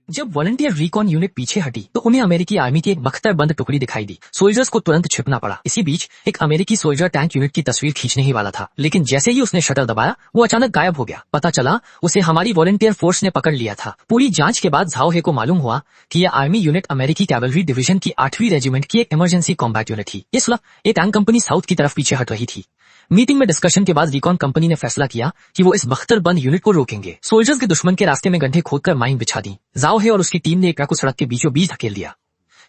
जब volunteer recon unit पीछे हटी तो उन्हें अमेरिकी आर्मी की एक बख्तरबंद टुकड़ी दिखाई दी। सोल्जर्स को तुरंत छिपना पड़ा। इसी बीच एक अमेरिकी सोल्जर टैंक यूनिट की तस्वीर खींचने ही वाला था, लेकिन जैसे ही उसने शटर दबाया वो अचानक गायब हो गया। पता चला उसे हमारी वॉलंटियर फोर्स ने पकड़ लिया था। पूरी जांच के बाद झाओ हे को मालूम हुआ कि यह आर्मी यूनिट अमेरिकी कैवलरी डिवीजन की 8वीं रेजिमेंट की एक इमरजेंसी कॉम्बैट यूनिट थी। इस वक्त एक टैंक कंपनी साउथ की तरफ पीछे हट रही थी। मीटिंग में डिस्कशन के बाद रिकॉन कंपनी ने फैसला किया कि वो इस बख्तरबंद यूनिट को रोकेंगे। सोल्जर्स के दुश्मन के रास्ते में गड्ढे खोदकर माइन बिछा दी। झाओ हे और उसकी टीम ने एक ट्रक को सड़क के बीचों बीच धकेल दिया।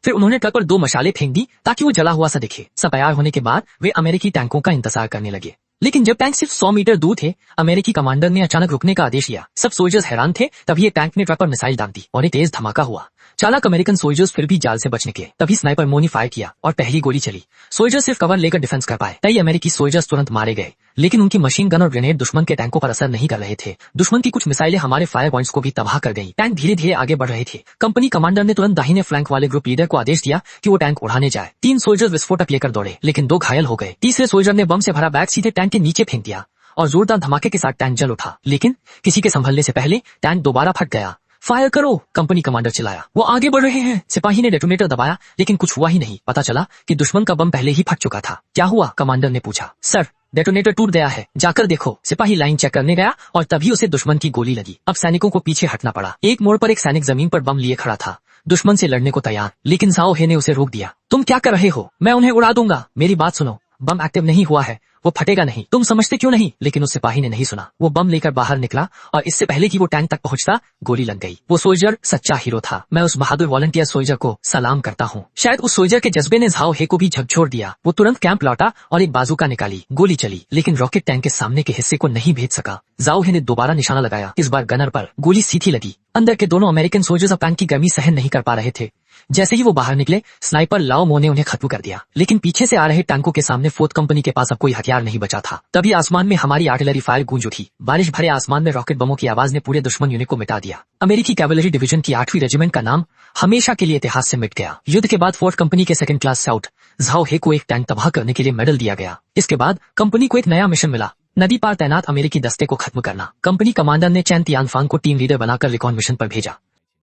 फिर उन्होंने ट्रक पर 2 मशालें फेंक दी ताकि वो जला हुआ सा दिखे। सब तैयार होने के बाद वे अमेरिकी टैंकों का इंतजार करने लगे, लेकिन जब टैंक सिर्फ 100 मीटर दूर थे, अमेरिकी कमांडर ने अचानक रुकने का आदेश दिया। सब सोल्जर्स हैरान थे। तभी एक टैंक ने ट्रक पर मिसाइल दाग दी और एक तेज धमाका हुआ। चालाक अमेरिकन सोल्जर्स फिर भी जाल से बच निकले। तभी स्नाइपर मोनी फायर किया और पहली गोली चली। सोल्जर्स सिर्फ कवर लेकर डिफेंस कर पाए। कई अमेरिकी सोल्जर्स तुरंत मारे गए, लेकिन उनकी मशीन गन और ग्रेनेड दुश्मन के टैंकों पर असर नहीं कर रहे थे। दुश्मन की कुछ मिसाइलें हमारे फायर पॉइंट्स को भी तबाह कर गईं। टैंक धीरे धीरे आगे बढ़ रहे थे। कंपनी कमांडर ने तुरंत दाहिने फ्लैंक वाले ग्रुप लीडर को आदेश दिया कि वो टैंक उड़ाने जाए। 3 सोल्जर्स विस्फोटक लेकर दौड़े, लेकिन 2 घायल हो गए। तीसरे सोल्जर ने बम से भरा बैग सीधे टैंक के नीचे फेंक दिया और जोरदार धमाके के साथ टैंक जल उठा। लेकिन किसी के संभलने से पहले टैंक दोबारा फट गया। फायर करो, कंपनी कमांडर चिल्लाया। वो आगे बढ़ रहे हैं। सिपाही ने डेटोनेटर दबाया, लेकिन कुछ हुआ ही नहीं। पता चला कि दुश्मन का बम पहले ही फट चुका था। क्या हुआ? कमांडर ने पूछा। सर, डेटोनेटर टूट गया है, जाकर देखो। सिपाही लाइन चेक करने गया और तभी उसे दुश्मन की गोली लगी। अब सैनिकों को पीछे हटना पड़ा। एक मोड़ पर एक सैनिक जमीन पर बम लिए खड़ा था, दुश्मन से लड़ने को तैयार, लेकिन झाओ हे ने उसे रोक दिया। तुम क्या कर रहे हो? मैं उन्हें उड़ा दूंगा। मेरी बात सुनो, बम एक्टिव नहीं हुआ है, वो फटेगा नहीं। तुम समझते क्यों नहीं? लेकिन उस सिपाही ने नहीं सुना। वो बम लेकर बाहर निकला और इससे पहले कि वो टैंक तक पहुंचता, गोली लग गई। वो सोल्जर सच्चा हीरो था। मैं उस बहादुर वॉलंटियर सोल्जर को सलाम करता हूँ। शायद उस सोल्जर के जज्बे ने झाओ हे को भी झकझोर दिया। वो तुरंत कैंप लौटा और एक बाजूका निकाली। गोली चली, लेकिन रॉकेट टैंक के सामने के हिस्से को नहीं भेज सका। झाओ हे ने दोबारा निशाना लगाया। इस बार गनर पर गोली सीधी लगी। अंदर के दोनों अमेरिकन सोल्जर्स अब टैंक की गर्मी सहन नहीं कर पा रहे थे। जैसे ही वो बाहर निकले, स्नाइपर लाओ मो ने उन्हें खत्म कर दिया। लेकिन पीछे से आ रहे टैंकों के सामने फोर्थ कंपनी के पास अब कोई हथियार नहीं बचा था। तभी आसमान में हमारी आर्टिलरी फायर गूंज उठी। बारिश भरे आसमान में रॉकेट बमों की आवाज ने पूरे दुश्मन यूनिट को मिटा दिया। अमेरिकी कैवलरी डिवीजन की 8वीं रेजिमेंट का नाम हमेशा के लिए इतिहास से मिट गया। युद्ध के बाद फोर्थ कंपनी के 2nd क्लास साउथ झाओ हे को एक टैंक तबाह करने के लिए मेडल दिया गया। इसके बाद कंपनी को एक नया मिशन मिला, नदी पार तैनात अमेरिकी दस्ते को खत्म करना। कंपनी कमांडर ने चैन तियानफांग को टीम लीडर बनाकर रिकॉन मिशन पर भेजा।